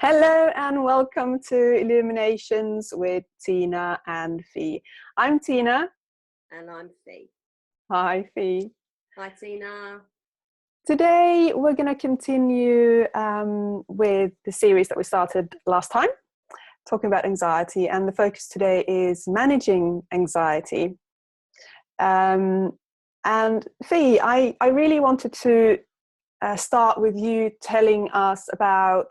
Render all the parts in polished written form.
Hello and welcome to Illuminations with Tiina and Fi. I'm Tiina. And I'm Fi. Hi, Fi. Hi, Tiina. Today we're going to continue with the series that we started last time, talking about anxiety, and the focus today is managing anxiety. And Fi, I really wanted to start with you telling us about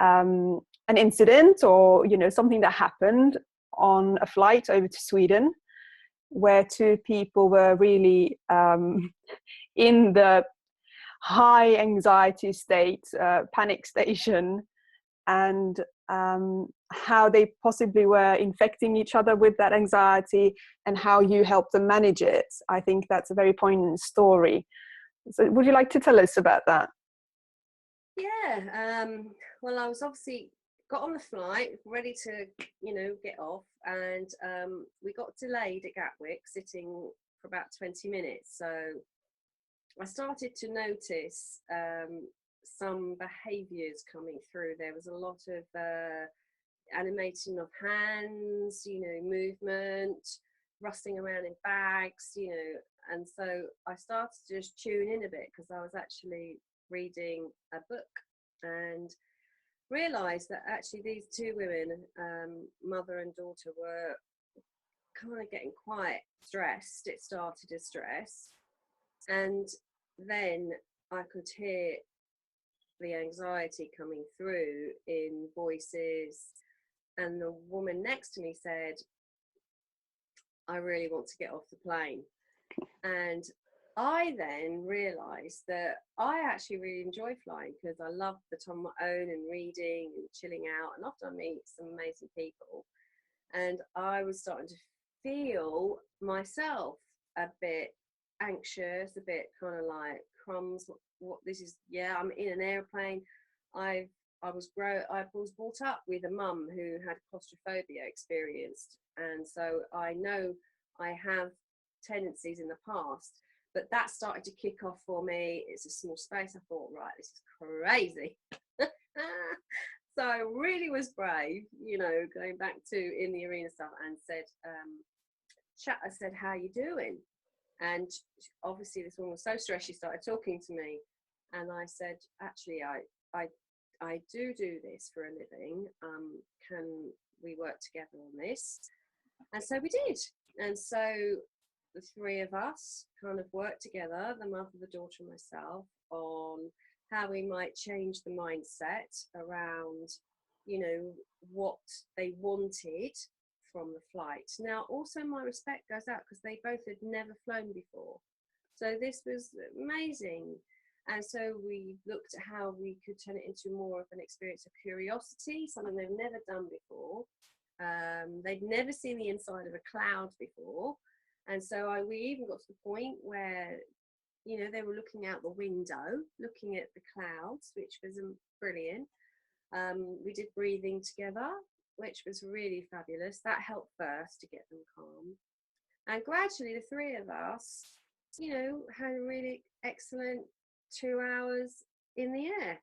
an incident or something that happened on a flight over to Sweden where two people were really in the high anxiety state, panic station, and how they possibly were infecting each other with that anxiety and how you helped them manage it. I think that's a very poignant story. So would you like to tell us about that? Yeah, well, I was obviously got on the flight, ready to, get off, and we got delayed at Gatwick, sitting for about 20 minutes. So I started to notice some behaviours coming through. There was a lot of animating of hands, movement, rustling around in bags, and so I started to just tune in a bit because I was actually reading a book and realised that actually these two women, mother and daughter, were kind of getting quite stressed. It started as stress, and then I could hear the anxiety coming through in voices, and the woman next to me said, I really want to get off the plane. And I then realised that I actually really enjoy flying because I love the time on my own and reading and chilling out, and often I meet some amazing people. And I was starting to feel myself a bit anxious, a bit kind of like crumbs. What this is? Yeah, I'm in an airplane. I was brought up with a mum who had claustrophobia experienced, and so I know I have tendencies in the past, but that started to kick off for me. It's a small space. I thought, right, this is crazy. So I really was brave, going back to in the arena stuff, and said, I said, how you doing? And obviously this woman was so stressed, she started talking to me, and I said, actually, I do this for a living. Can we work together on this? And so we did. And so the three of us kind of worked together, the mother, the daughter, and myself, on how we might change the mindset around, what they wanted from the flight. Now, also my respect goes out because they both had never flown before. So this was amazing. And so we looked at how we could turn it into more of an experience of curiosity, something they've never done before. They'd never seen the inside of a cloud before. And so we even got to the point where, they were looking out the window, looking at the clouds, which was brilliant. We did breathing together, which was really fabulous. That helped first to get them calm. And gradually, the three of us, had a really excellent 2 hours in the air,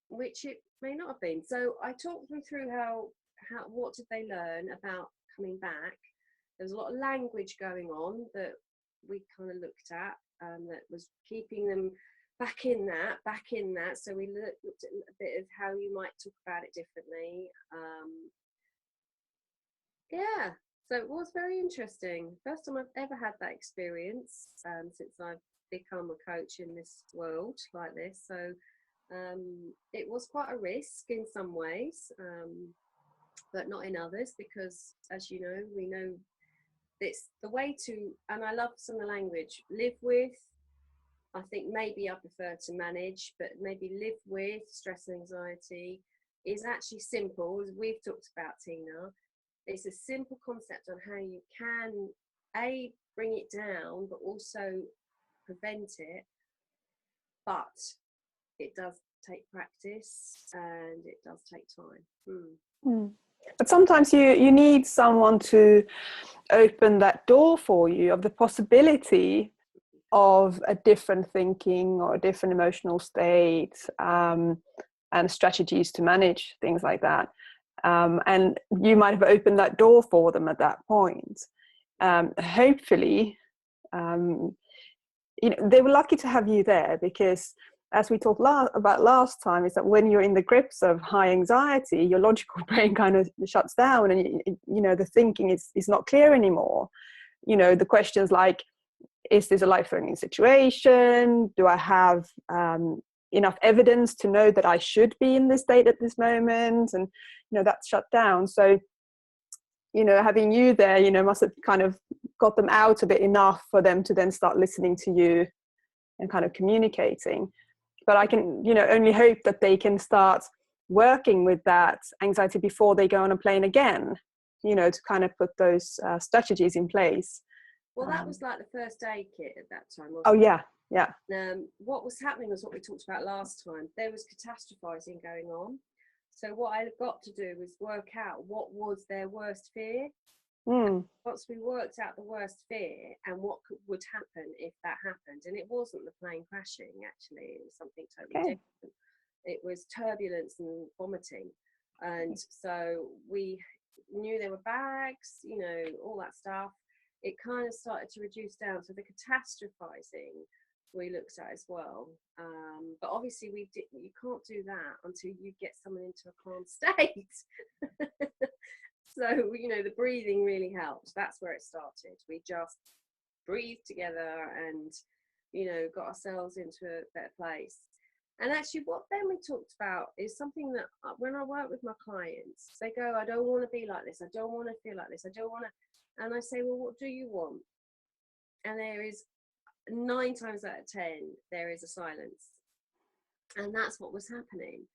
which it may not have been. So I talked them through what did they learn about coming back. There was a lot of language going on that we kind of looked at, that was keeping them back in that. So we looked at a bit of how you might talk about it differently. Yeah, so it was very interesting. First time I've ever had that experience since I've become a coach in this world like this. So it was quite a risk in some ways, but not in others, because as you know, we know it's the way to, and I love some of the language, live with. I think maybe I prefer to manage, but maybe live with stress and anxiety is actually simple, as we've talked about, Tiina. It's a simple concept on how you can, bring it down, but also prevent it. But it does take practice and it does take time. But sometimes you need someone to open that door for you of the possibility of a different thinking or a different emotional state. and strategies to manage things like that. And you might have opened that door for them at that point. Hopefully, they were lucky to have you there, because as we talked about last time, is that when you're in the grips of high anxiety, your logical brain kind of shuts down, and the thinking is not clear anymore. The questions like, is this a life-threatening situation? Do I have enough evidence to know that I should be in this state at this moment? And that's shut down. So having you there must have kind of got them out a bit enough for them to then start listening to you and kind of communicating. But I can only hope that they can start working with that anxiety before they go on a plane again, to kind of put those strategies in place. Well, that was like the first aid kit at that time, wasn't Oh, it? yeah. What was happening was what we talked about last time. There was catastrophizing going on. So what I got to do was work out what was their worst fear. Once we worked out the worst fear and what would happen if that happened, and it wasn't the plane crashing, actually, it was something totally different. It was turbulence and vomiting. And so we knew there were bags, all that stuff. It kind of started to reduce down. So the catastrophizing we looked at as well. But obviously you can't do that until you get someone into a calm state. So, the breathing really helped. That's where it started. We just breathed together and, got ourselves into a better place. And actually what then we talked about is something that when I work with my clients, they go, I don't want to be like this. I don't want to feel like this. I don't want to. And I say, well, what do you want? And there is 9 times out of 10, there is a silence. And that's what was happening.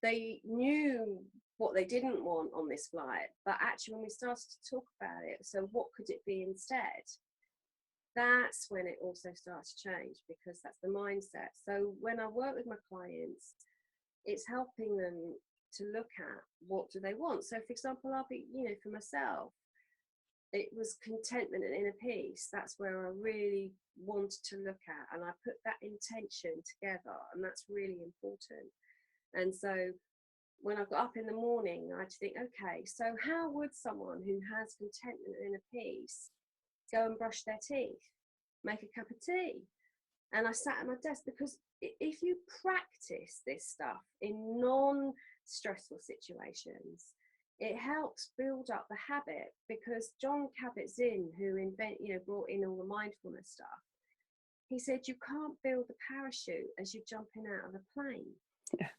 They knew what they didn't want on this flight, but actually when we started to talk about it, so what could it be instead? That's when it also starts to change, because that's the mindset. So when I work with my clients, it's helping them to look at what do they want. So for example, I'll be, for myself, it was contentment and inner peace. That's where I really wanted to look at, and I put that intention together, and that's really important. And so when I got up in the morning, I had to think, okay, so how would someone who has contentment and inner peace go and brush their teeth, make a cup of tea? And I sat at my desk, because if you practice this stuff in non-stressful situations, it helps build up the habit. Because John Kabat-Zinn, who brought in all the mindfulness stuff, he said you can't build the parachute as you're jumping out of a plane. Yeah,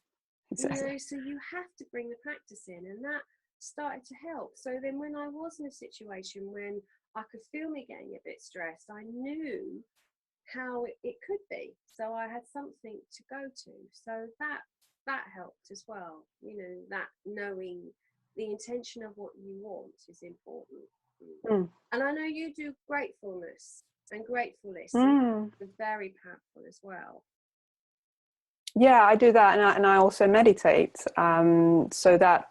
exactly. So you have to bring the practice in, and that started to help. So then when I was in a situation when I could feel me getting a bit stressed, I knew how it could be. So I had something to go to. So that helped as well. That knowing the intention of what you want is important. And I know you do gratefulness and gratefulness. It's very powerful as well. Yeah, I do that, and I also meditate. So that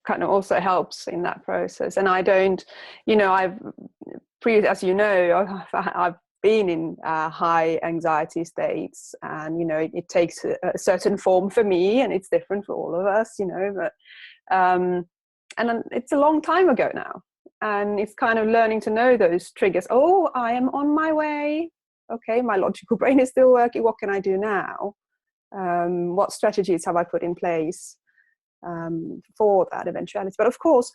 kind of also helps in that process. And I don't, as you know, I've been in high anxiety states, and it takes a certain form for me, and it's different for all of us, but and it's a long time ago now, and it's kind of learning to know those triggers. Oh, I am on my way. Okay, my logical brain is still working. What can I do now? What strategies have I put in place for that eventuality? But of course,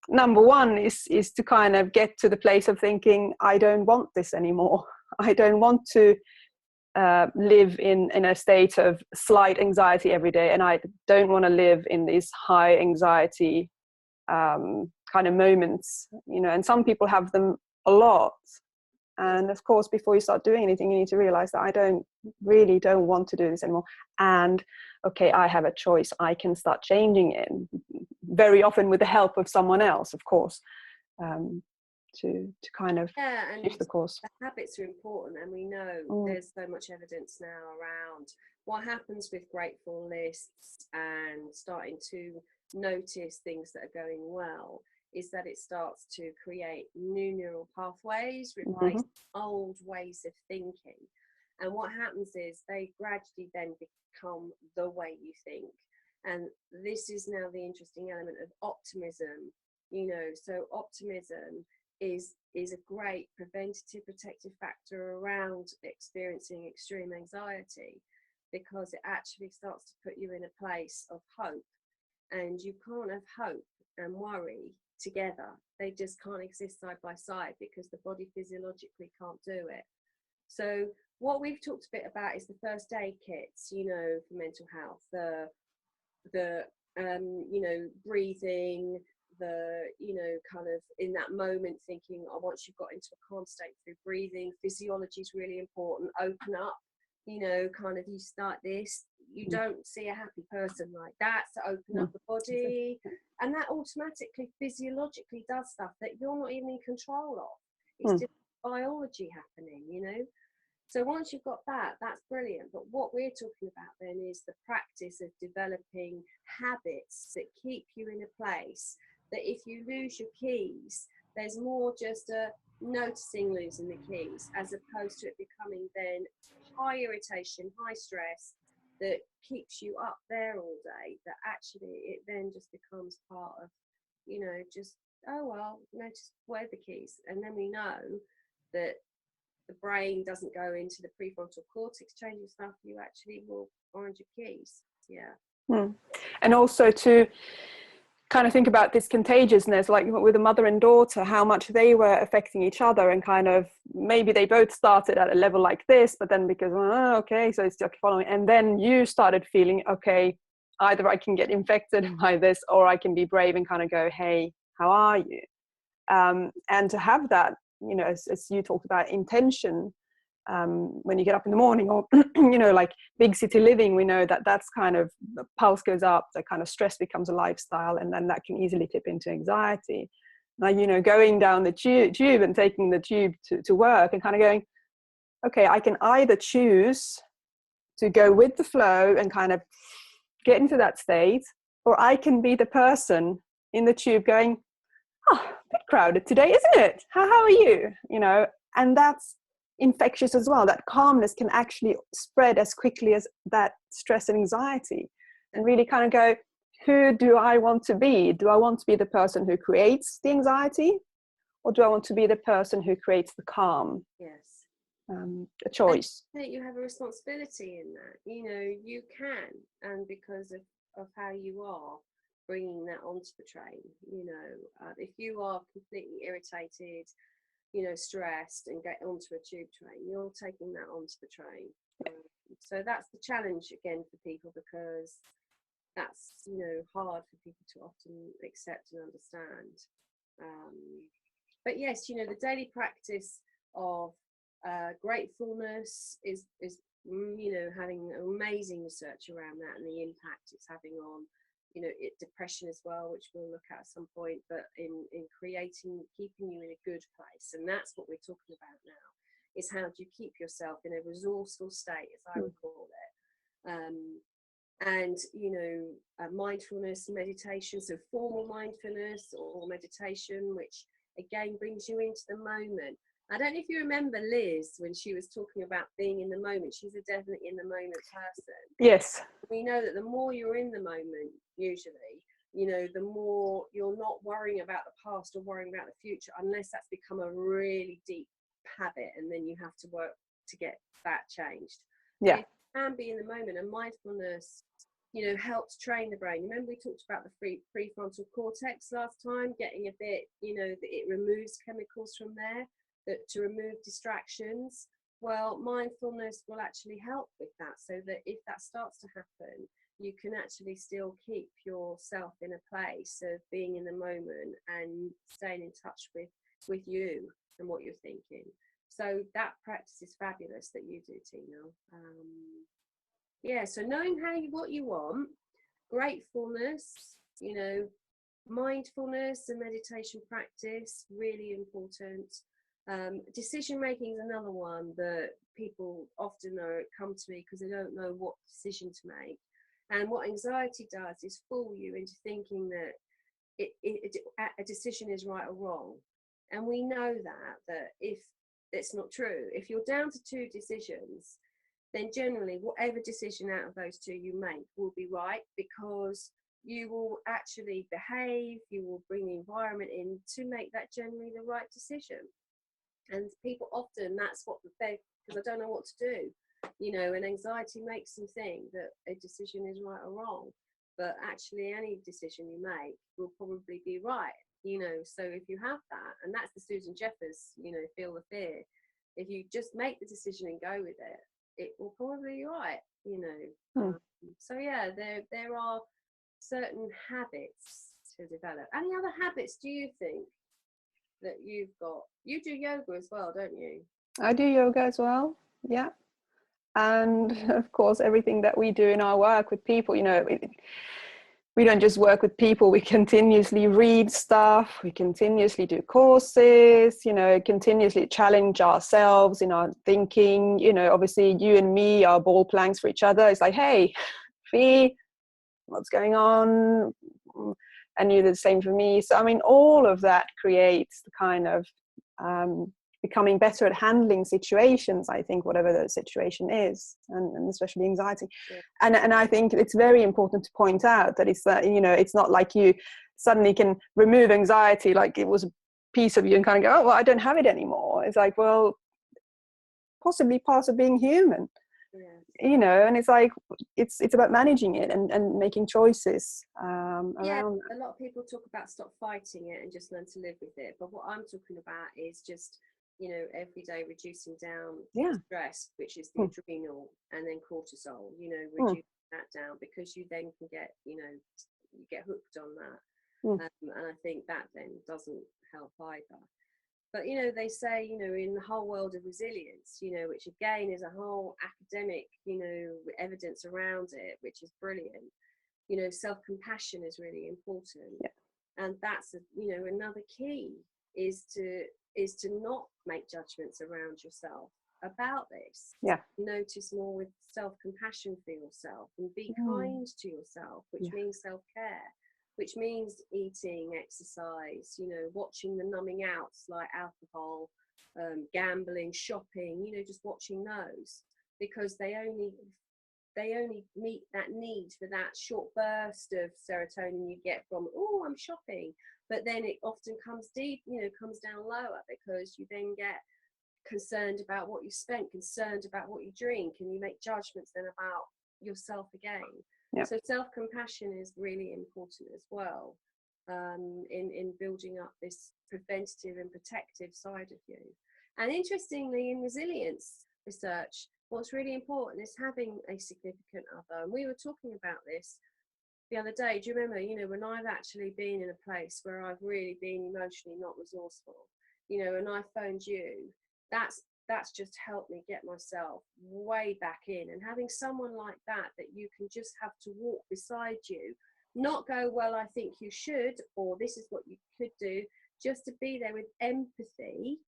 number one is to kind of get to the place of thinking, I don't want this anymore. I don't want to live in a state of slight anxiety every day, and I don't want to live in these high anxiety kind of moments, and some people have them a lot. And of course, before you start doing anything, you need to realize that I don't want to do this anymore. And okay, I have a choice. I can start changing it, very often with the help of someone else, of course, to kind of shift the course. The habits are important, and we know there's so much evidence now around what happens with grateful lists and starting to notice things that are going well. Is that it starts to create new neural pathways, replace old ways of thinking. And what happens is they gradually then become the way you think. And this is now the interesting element of optimism, you know. So optimism is a great preventative protective factor around experiencing extreme anxiety, because it actually starts to put you in a place of hope. And you can't have hope and worry together. They just can't exist side by side, because the body physiologically can't do it. So what we've talked a bit about is the first aid kits, you know, for mental health, the you know, breathing, the, you know, kind of in that moment thinking, oh, once you've got into a calm state through breathing, physiology is really important. Open up, you know, kind of, you start this, you don't see a happy person like that, so open up the body, and that automatically physiologically does stuff that you're not even in control of. It's just biology happening, you know. So once you've got that, that's brilliant. But what we're talking about then is the practice of developing habits that keep you in a place that if you lose your keys, there's more just a noticing losing the keys, as opposed to it becoming then high irritation, high stress that keeps you up there all day, that actually it then just becomes part of, you know, just, oh, well, notice where the keys. And then we know that the brain doesn't go into the prefrontal cortex changing stuff, you actually will find your keys. And also to kind of think about this contagiousness, like with a mother and daughter, how much they were affecting each other, and kind of maybe they both started at a level like this, but then because okay, so it's just following, and then you started feeling, okay, either I can get infected by this, or I can be brave and kind of go, hey, how are you? And to have that, you know, as you talked about, intention, when you get up in the morning, or you know, like big city living, we know that that's kind of, the pulse goes up, the kind of stress becomes a lifestyle, and then that can easily tip into anxiety. Now, you know, going down the tube and taking the tube to work, and kind of going, okay, I can either choose to go with the flow and kind of get into that state, or I can be the person in the tube going, oh, a bit crowded today, isn't it? How are you? You know, and that's infectious as well. That calmness can actually spread as quickly as that stress and anxiety, and really kind of go, who do I want to be? Do I want to be the person who creates the anxiety, or do I want to be the person who creates the calm? Yes. A choice. I think you have a responsibility in that. You know, you can, and because of how you are, bringing that onto the train. You know, if you are completely irritated, you know, stressed, and get onto a tube train, you're taking that onto the train. So that's the challenge again for people, because that's, you know, hard for people to often accept and understand. But yes, you know, the daily practice of gratefulness is you know, having amazing research around that and the impact it's having on, you know, depression as well, which we'll look at some point, but in creating, keeping you in a good place. And that's what we're talking about now, is how do you keep yourself in a resourceful state, as I would call it. And, you know, mindfulness, meditation, so formal mindfulness or meditation, which again brings you into the moment. I don't know if you remember Liz when she was talking about being in the moment. She's a definitely in the moment person. Yes. We know that the more you're in the moment, usually, you know, the more you're not worrying about the past or worrying about the future, unless that's become a really deep habit, and then you have to work to get that changed. Yeah. You can be in the moment, and mindfulness, you know, helps train the brain. Remember we talked about the prefrontal cortex last time, getting a bit, you know, that it removes chemicals from there, that to remove distractions. Well, mindfulness will actually help with that, so that if that starts to happen, you can actually still keep yourself in a place of being in the moment and staying in touch with you and what you're thinking. So that practice is fabulous that you do, Tiina. Yeah, so knowing what you want, gratefulness, you know, mindfulness and meditation practice, really important. Decision making is another one that people often come to me because they don't know what decision to make. And what anxiety does is fool you into thinking that a decision is right or wrong. And we know that if it's not true, if you're down to two decisions, then generally whatever decision out of those two you make will be right, because you will actually behave, you will bring the environment in to make that generally the right decision. And people often, that's what they, because I don't know what to do, you know, and anxiety makes them think that a decision is right or wrong, but actually any decision you make will probably be right, you know. So if you have that, and that's the Susan Jeffers, you know, feel the fear, if you just make the decision and go with it, it will probably be right, you know. So yeah, there are certain habits to develop. Any other habits do you think that you've got? You do yoga as well, don't you? I do yoga as well, yeah. And of course, everything that we do in our work with people, you know, we don't just work with people, we continuously read stuff, we continuously do courses, you know, continuously challenge ourselves in our thinking. You know, obviously you and me are ball planks for each other. It's like, hey, Fi, what's going on? And you're the same for me. So I mean, all of that creates the kind of becoming better at handling situations, I think, whatever the situation is, and especially anxiety. Yeah. And I think it's very important to point out that it's that, you know, it's not like you suddenly can remove anxiety like it was a piece of you and kind of go, oh well, I don't have it anymore. It's like, well, possibly part of being human. Yeah. You know, and it's like it's about managing it and making choices around that. A lot of people talk about stop fighting it and just learn to live with it, but what I'm talking about is just, you know, every day reducing down stress, which is the adrenal, and then cortisol, you know, reducing that down, because you then can get, you know, you get hooked on that. And I think that then doesn't help either. But, you know, they say, you know, in the whole world of resilience, you know, which again is a whole academic, you know, evidence around it, which is brilliant. You know, self-compassion is really important. Yeah. And that's, you know, another key is to not make judgments around yourself about this. Yeah. Notice more with self-compassion for yourself and be kind to yourself, which means self-care, which means eating, exercise, you know, watching the numbing outs like alcohol, gambling, shopping, you know, just watching those, because they only meet that need for that short burst of serotonin you get from, oh, I'm shopping. But then it often comes deep, you know, comes down lower, because you then get concerned about what you spent, concerned about what you drink, and you make judgments then about yourself again. Yep. So self-compassion is really important as well, in building up this preventative and protective side of you. And interestingly, in resilience research, what's really important is having a significant other. And we were talking about this the other day. Do you remember, you know, when I've actually been in a place where I've really been emotionally not resourceful, you know, and I phoned you, that's just helped me get myself way back in. And having someone like that you can just have to walk beside you, not go, well, I think you should, or this is what you could do, just to be there with empathy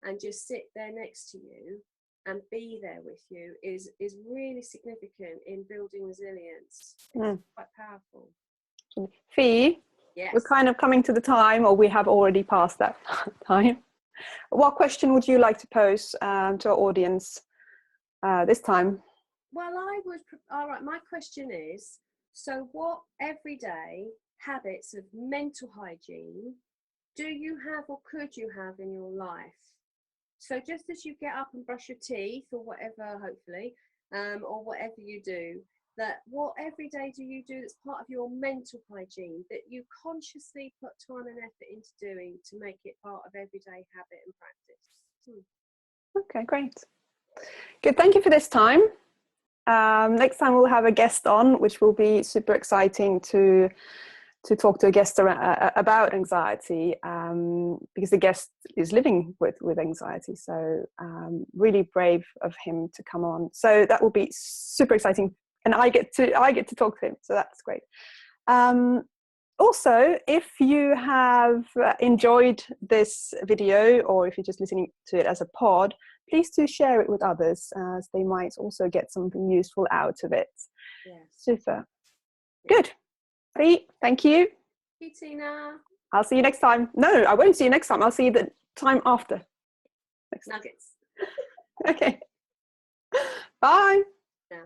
and just sit there next to you and be there with you is really significant in building resilience. It's quite powerful. Fi, yes. We're kind of coming to the time, or we have already passed that time. What question would you like to pose to our audience this time? Well, all right, my question is, so what everyday habits of mental hygiene do you have or could you have in your life? So just as you get up and brush your teeth or whatever, hopefully, or whatever you do, that what every day do you do that's part of your mental hygiene that you consciously put time and effort into doing to make it part of everyday habit and practice? Okay, great. Good, thank you for this time. Next time we'll have a guest on, which will be super exciting to talk to a guest about anxiety, because the guest is living with anxiety. So really brave of him to come on. So that will be super exciting, and I get to talk to him. So that's great. Also, if you have enjoyed this video, or if you're just listening to it as a pod, please do share it with others, as they might also get something useful out of it. Yes. Super. Good. Thank you. Thank you, Tiina. I'll see you next time. No, I won't see you next time. I'll see you the time after. Nuggets. Okay. Bye. Now.